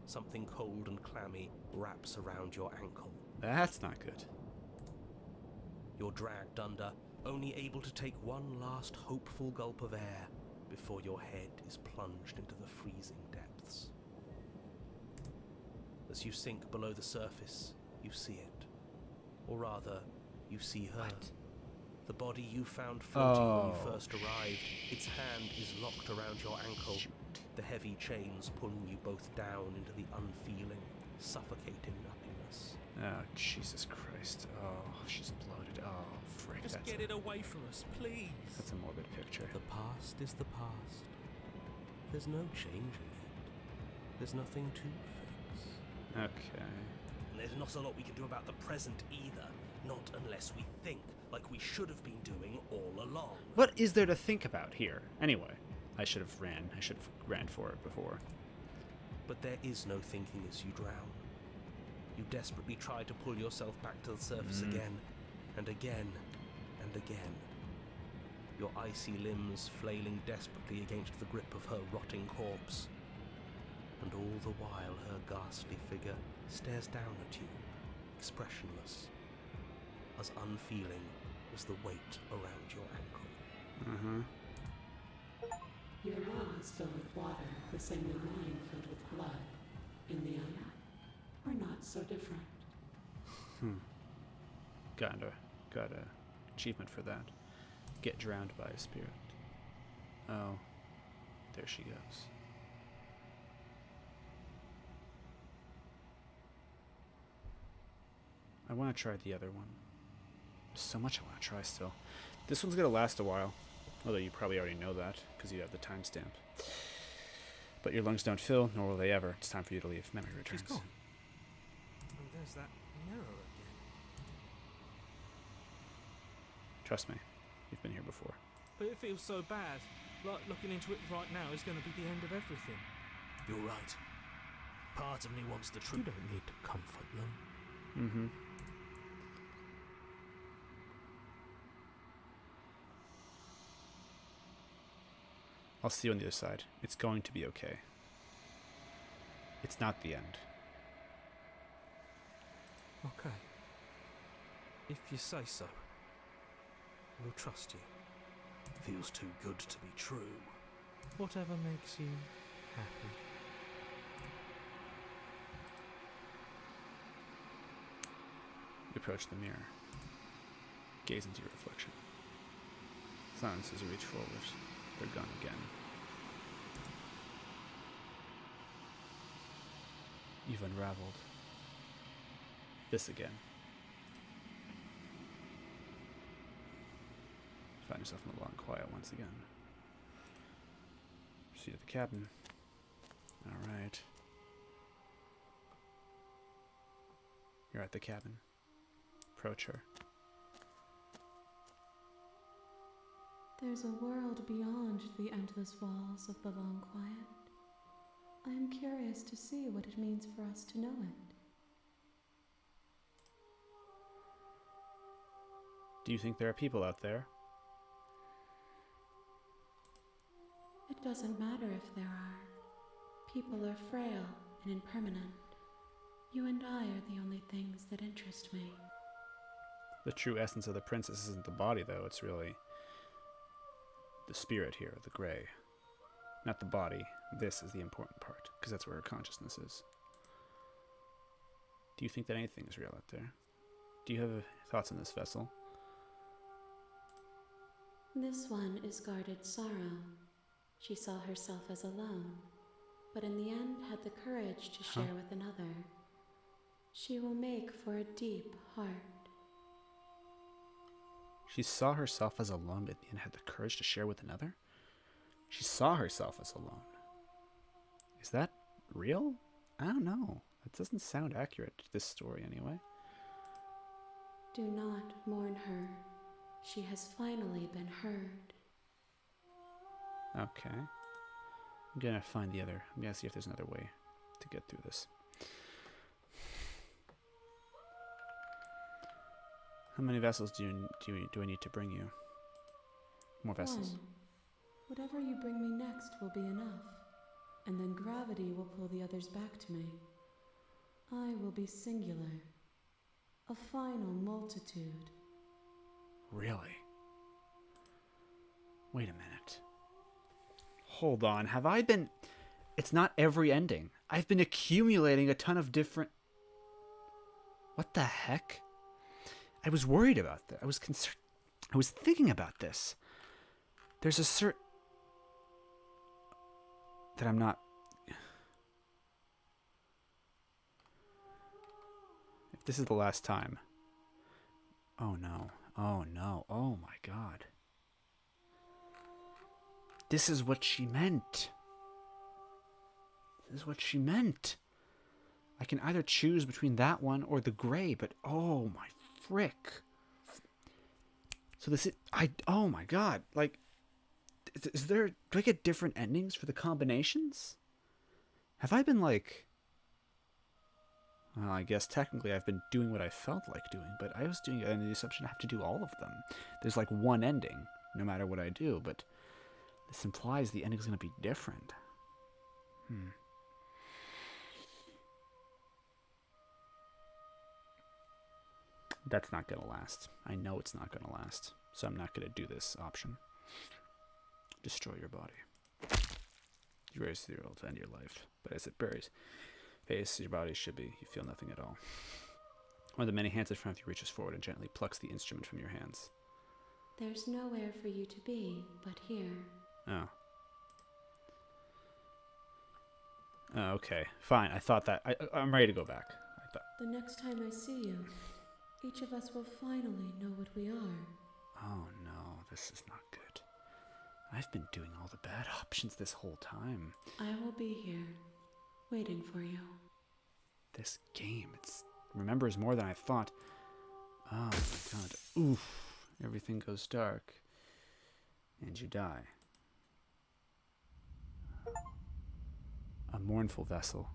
Something cold and clammy wraps around your ankle. That's not good. You're dragged under, only able to take one last hopeful gulp of air before your head is plunged into the freezing depths. As you sink below the surface, you see it. Or rather, you see her. What? The body you found floating when you Oh, first arrived, its hand is locked around your ankle, the heavy chains pulling you both down into the unfeeling, suffocating nothingness. Oh, Jesus Christ. Oh, she's bloated. Oh, frick. Just get it away from us, please. That's a morbid picture. The past is the past. There's no changing it. There's nothing to fix. Okay. And there's not a lot we can do about the present either, not unless we think like we should have been doing all along. What is there to think about here? Anyway, I should have ran for it before. But there is no thinking as you drown. You desperately try to pull yourself back to the surface again, and again, and again. Your icy limbs flailing desperately against the grip of her rotting corpse. And all the while her ghastly figure stares down at you, expressionless, as unfeeling as the weight around your ankle. Your lungs filled with water, the same as mine filled with blood. In the end, we're not so different. Got a achievement for that. Get drowned by a spirit. Oh, there she goes. I want to try the other one. There's so much I want to try still. This one's going to last a while. Although you probably already know that, because you have the timestamp. But your lungs don't fill, nor will they ever. It's time for you to leave. Memory returns. She's gone. And there's that mirror again. Trust me, you've been here before. But it feels so bad. Like looking into it right now is going to be the end of everything. You're right. Part of me wants the You truth. don't need to comfort them. Mm-hmm. I'll see you on the other side. It's going to be okay. It's not the end. Okay. If you say so. We'll trust you. Feels too good to be true. Whatever makes you happy. You approach the mirror. Gaze into your reflection. Silence as you reach forward. They're gone again. You've unraveled. This again. Find yourself in the long quiet once again. Proceed to the cabin. Alright. You're at the cabin. Approach her. There's a world beyond the endless walls of the long quiet. I am curious to see what it means for us to know it. Do you think there are people out there? It doesn't matter if there are. People are frail and impermanent. You and I are the only things that interest me. The true essence of the princess isn't the body, though. It's really the spirit here, the gray. Not the body. This is the important part, because that's where her consciousness is. Do you think that anything is real out there? Do you have thoughts on this vessel? This one is guarded sorrow. She saw herself as alone, but in the end had the courage to share with another. She will make for a deep heart. She saw herself as alone, but then had the courage to share with another? She saw herself as alone. Is that real? I don't know. That doesn't sound accurate to this story anyway. Do not mourn her. She has finally been heard. Okay. I'm gonna find the other. I'm gonna see if there's another way to get through this. How many vessels do I need to bring you? More vessels. One. Whatever you bring me next will be enough, and then gravity will pull the others back to me. I will be singular, a final multitude. Really? Wait a minute. Hold on. Have I been... It's not every ending. I've been accumulating a ton of different... What the heck? I was worried about that. I was concerned. I was thinking about this. There's a certain... That I'm not... If this is the last time... Oh no. Oh no. Oh my god. This is what she meant. This is what she meant. I can either choose between that one or the gray, but oh my frick. So this is... Oh my god. Like, is there... Do I get different endings for the combinations? Have I been like... Well, I guess technically I've been doing what I felt like doing, but I was doing it under the assumption I have to do all of them. There's like one ending, no matter what I do, but this implies the ending's going to be different. That's not going to last. I know it's not going to last, so I'm not going to do this option. Destroy your body. You raise 0 to end your life, but as it buries... Face your body should be. You feel nothing at all. One of the many hands in front of you reaches forward and gently plucks the instrument from your hands. There's nowhere for you to be but here. Oh. Oh, okay. Fine. I thought that... I'm ready to go back. The next time I see you, each of us will finally know what we are. Oh no, this is not good. I've been doing all the bad options this whole time. I will be here, waiting for you. This game, it's remembers more than I thought. Oh my god. Oof. Everything goes dark. And you die. A mournful vessel.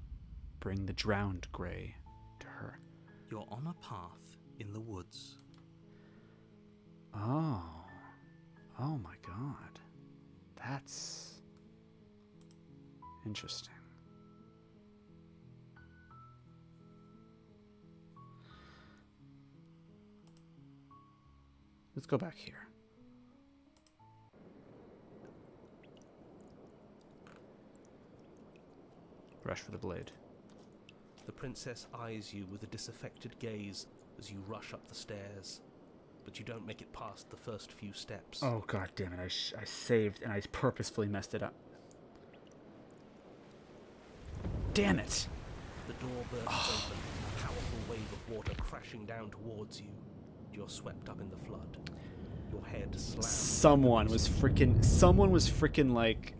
Bring the drowned gray to her. You're on a path in the woods. Oh. Oh my god. That's interesting. Let's go back here. Rush for the blade. The princess eyes you with a disaffected gaze as you rush up the stairs, but you don't make it past the first few steps. Oh god damn it, I saved and I purposefully messed it up. Damn it! The door bursts open, a powerful wave of water crashing down towards you. You're swept up in the flood. Your head slams. Someone was freaking like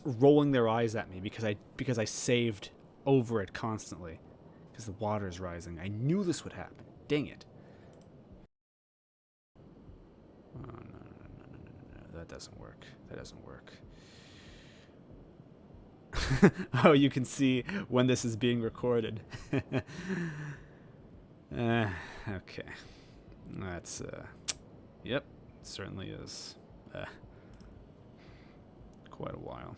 rolling their eyes at me because I saved over it constantly. because the water is rising. I knew this would happen. Dang it. Oh, no. That doesn't work. That doesn't work. Oh, you can see when this is being recorded. Okay. That's, yep, it certainly is. Quite a while.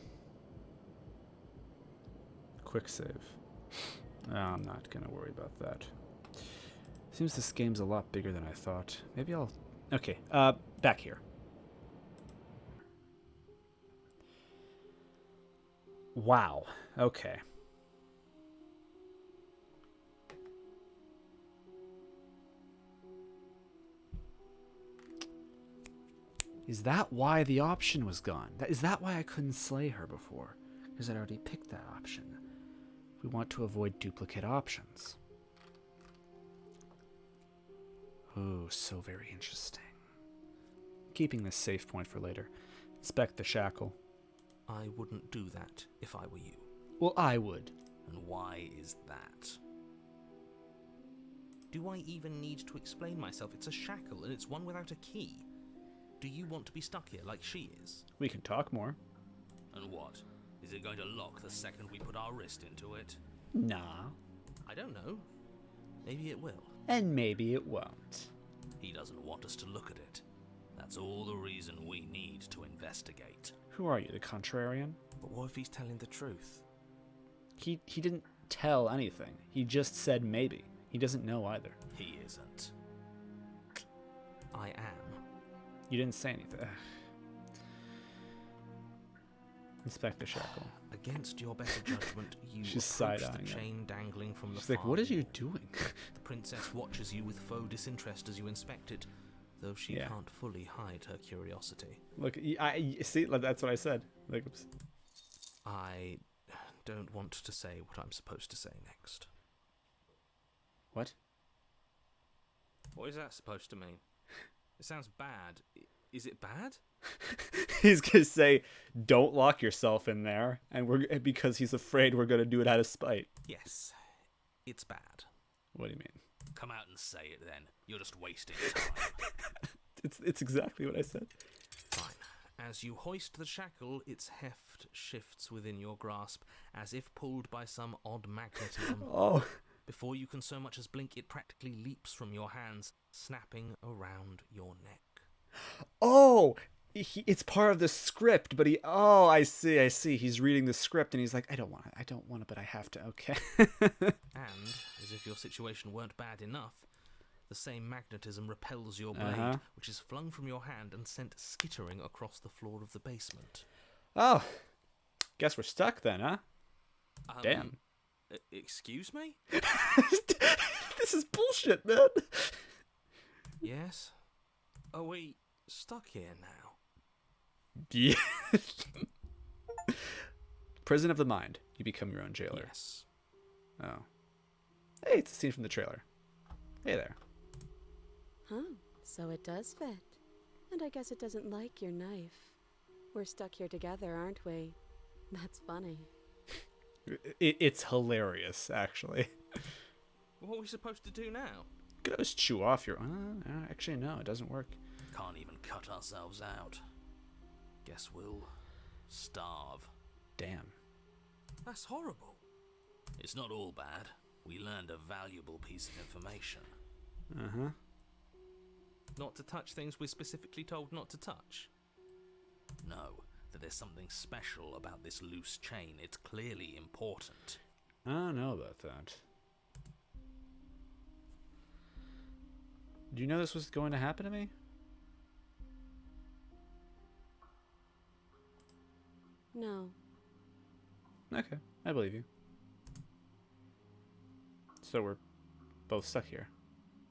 Quick save. I'm not gonna worry about that. Seems this game's a lot bigger than I thought. Maybe I'll... Okay, back here. Wow. Okay. Is that why the option was gone? Is that why I couldn't slay her before? Because I'd already picked that option. We want to avoid duplicate options. Oh, so very interesting. Keeping this save point for later. Inspect the shackle. I wouldn't do that if I were you. Well, I would. And why is that? Do I even need to explain myself? It's a shackle, and it's one without a key. Do you want to be stuck here like she is? We can talk more. And what? Is it going to lock the second we put our wrist into it? Nah. I don't know. Maybe it will. And maybe it won't. He doesn't want us to look at it. That's all the reason we need to investigate. Who are you, the contrarian? But what if he's telling the truth? He didn't tell anything. He just said maybe. He doesn't know either. He isn't. I am. You didn't say anything. Ugh. Inspect the shackle. Against your better judgment, you She's approach the side-eyeing chain dangling from the She's like, far what are you wall. doing? The princess watches you with faux disinterest as you inspect it, though she Yeah. can't fully hide her curiosity. Look, I see. That's what I said. Like, oops. I don't want to say what I'm supposed to say next. What? What is that supposed to mean? It sounds bad. Is it bad? He's gonna say, "Don't lock yourself in there," and because he's afraid we're gonna do it out of spite. Yes, it's bad. What do you mean? Come out and say it then. You're just wasting time. It's exactly what I said. Fine. As you hoist the shackle, its heft shifts within your grasp, as if pulled by some odd magnetism. Oh. Before you can so much as blink, it practically leaps from your hands, snapping around your neck. Oh. It's part of the script, but oh, I see. He's reading the script, and he's like, I don't want it, but I have to. Okay. And, as if your situation weren't bad enough, the same magnetism repels your blade, which is flung from your hand and sent skittering across the floor of the basement. Oh. Guess we're stuck then, huh? Damn. Excuse me? This is bullshit, man. Yes? Are we stuck here now? Yeah. Prison of the mind. You become your own jailer. Yes. Oh. Hey, it's a scene from the trailer. Hey there. Huh, so it does fit. And I guess it doesn't like your knife. We're stuck here together, aren't we? That's funny. It's hilarious, actually. What are we supposed to do now? You could always chew off your... actually, no, it doesn't work. Can't even cut ourselves out. Guess we'll starve. Damn. That's horrible. It's not all bad. We learned a valuable piece of information. Uh-huh. Not to touch things we're specifically told not to touch. No, that there's something special about this loose chain. It's clearly important. I don't know about that. Do you know this was going to happen to me? No. Okay, I believe you. So we're both stuck here.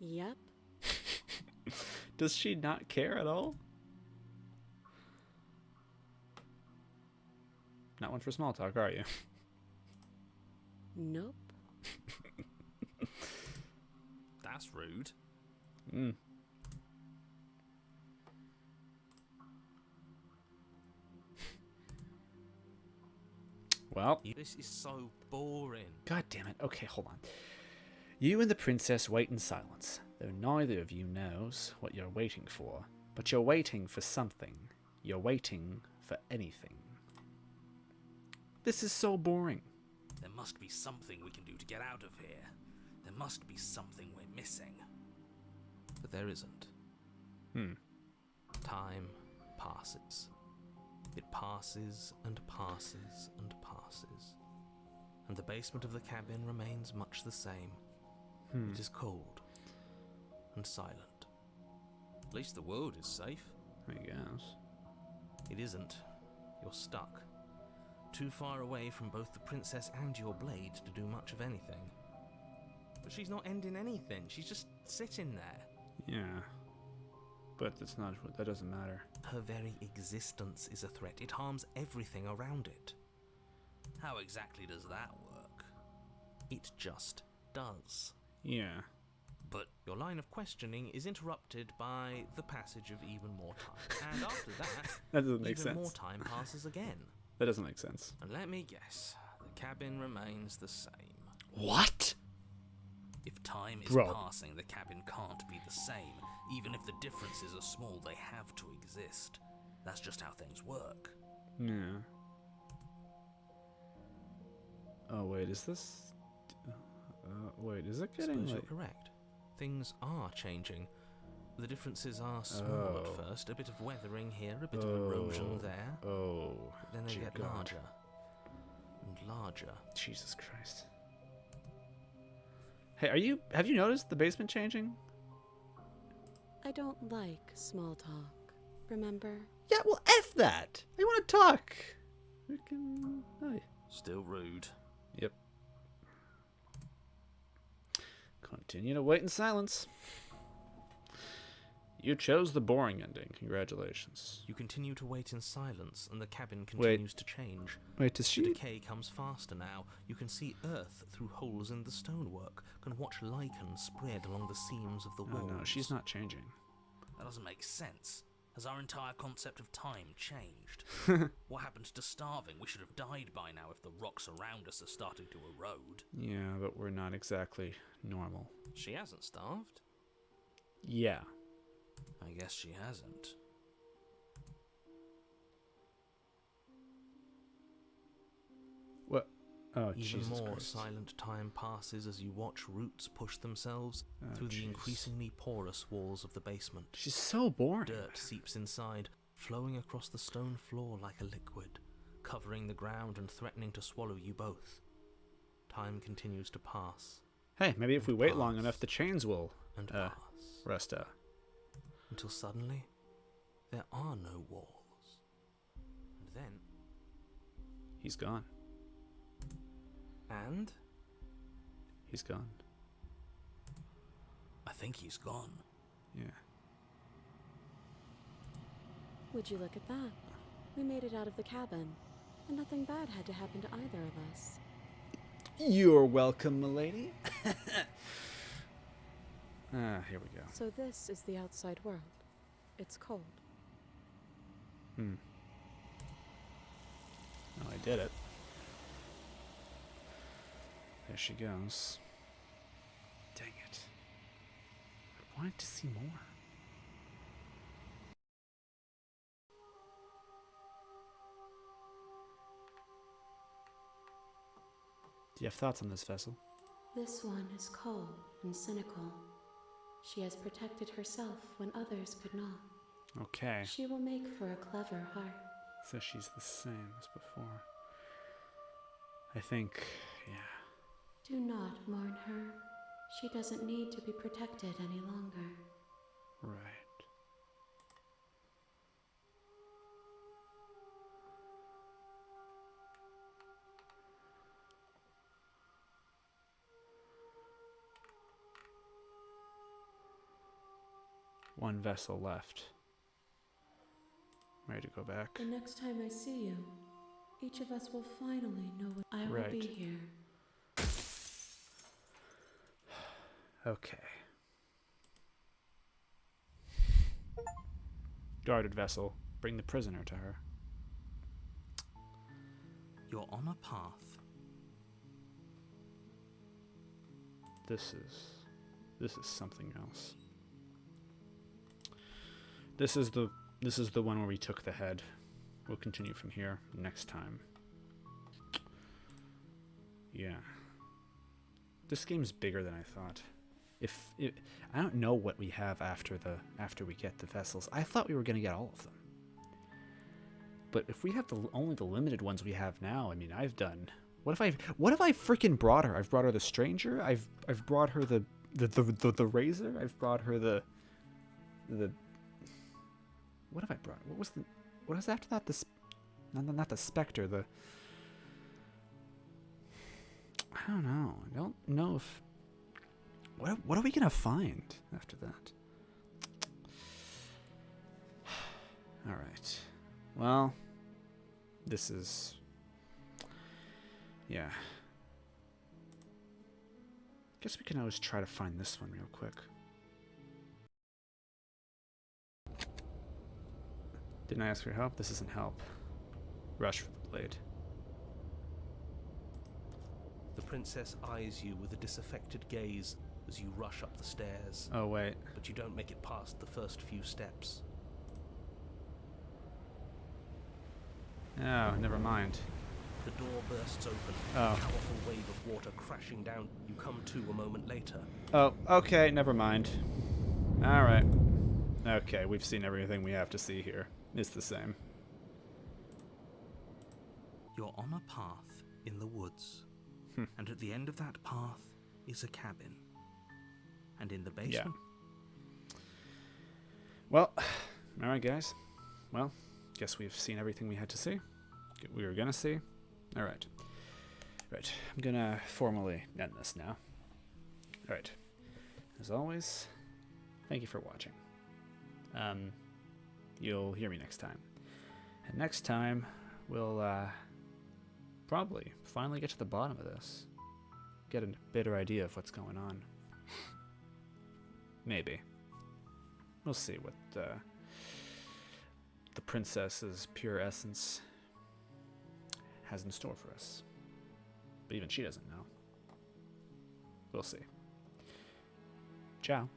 Yep. Does she not care at all? Not one for small talk, are you? Nope. That's rude. Mm. Well, This is so boring. God damn it. Okay, hold on. You and the princess wait in silence, though neither of you knows what you're waiting for. But you're waiting for something. You're waiting for anything. This is so boring. There must be something we can do to get out of here. There must be something we're missing. But there isn't. Time passes. It passes and passes and passes. And the basement of the cabin remains much the same. It is cold and silent. At least the world is safe. I guess. It isn't. You're stuck. Too far away from both the princess and your blade to do much of anything. But she's not ending anything. She's just sitting there. Yeah. But that's not. That doesn't matter. Her very existence is a threat. It harms everything around it. How exactly does that work? It just does. Yeah. But your line of questioning is interrupted by the passage of even more time. And after that, That doesn't make even sense. more time passes again. That doesn't make sense. And let me guess, the cabin remains the same. What? If time is Bro. passing, the cabin can't be the same. Even if the differences are small, they have to exist. That's just how things work. Yeah. Oh wait, is this? Wait, is it getting Suppose like? you're correct. Things are changing. The differences are small Oh. at first. A bit of weathering here, a bit of erosion there. Oh. But then they dear get God. larger and larger. Jesus Christ. Hey, have you noticed the basement changing? I don't like small talk, remember? Yeah, well, F that! I want to talk! We can... Hi. Still rude. Yep. Continue to wait in silence. You chose the boring ending. Congratulations. You continue to wait in silence, and the cabin Wait. continues to change. Wait, does The she... decay comes faster now. You can see earth through holes in the stonework, can watch lichen spread along the seams of the Oh walls. no, she's not changing. That doesn't make sense. Has our entire concept of time changed? What happened to starving? We should have died by now if the rocks around us are starting to erode. Yeah, but we're not exactly normal. She hasn't starved. Yeah. I guess she hasn't. What? Oh, Even Jesus more Christ. silent time passes as you watch roots push themselves Oh, through the jeez. increasingly porous walls of the basement. She's so boring. Dirt seeps inside, flowing across the stone floor like a liquid, covering the ground and threatening to swallow you both. Time continues to pass Hey, maybe if we wait long pass. enough, the chains will and Uh. pass, rust out. until suddenly there are no walls. And then, He's gone. and He's gone. I think he's gone. Yeah. Would you look at that? We made it out of the cabin, and nothing bad had to happen to either of us. You're welcome, milady. Here we go. So this is the outside world. It's cold. Oh, I did it. There she goes. Dang it. I wanted to see more. Do you have thoughts on this vessel? This one is cold and cynical. She has protected herself when others could not. Okay. She will make for a clever heart. So she's the same as before. I think, yeah. Do not mourn her. She doesn't need to be protected any longer. Right. One vessel left. Ready to go back? The next time I see you, each of us will finally know what I will Right. be here. Okay. Guarded vessel. Bring the prisoner to her. You're on a path. this is something else. This is the one where we took the head. We'll continue from here next time. Yeah. This game's bigger than I thought. I don't know what we have after we get the vessels. I thought we were gonna get all of them. But if we have only the limited ones we have now, I mean, I've done. What if I freaking brought her? I've brought her the stranger. I've brought her the razor. I've brought her the. What have I brought? What was after that? Not the specter. I don't know. I don't know if. What are we gonna find after that? All right. Well, this is. Yeah. Guess we can always try to find this one real quick. Didn't I ask for help? This isn't help. Rush for the blade. The princess eyes you with a disaffected gaze as you rush up the stairs. Oh, wait. But you don't make it past the first few steps. Oh, never mind. The door bursts open, Oh. a powerful wave of water crashing down. You come to a moment later. Oh, okay, never mind. Alright. Okay, we've seen everything we have to see here. It's the same. You're on a path in the woods, and at the end of that path is a cabin. And in the basement... Yeah. Well, alright guys. Well, guess we've seen everything we had to see. We were gonna see. Alright. Right, I'm gonna formally end this now. Alright. As always, thank you for watching. You'll hear me next time. And next time, we'll probably finally get to the bottom of this. Get a better idea of what's going on. Maybe. We'll see what the princess's pure essence has in store for us. But even she doesn't know. We'll see. Ciao.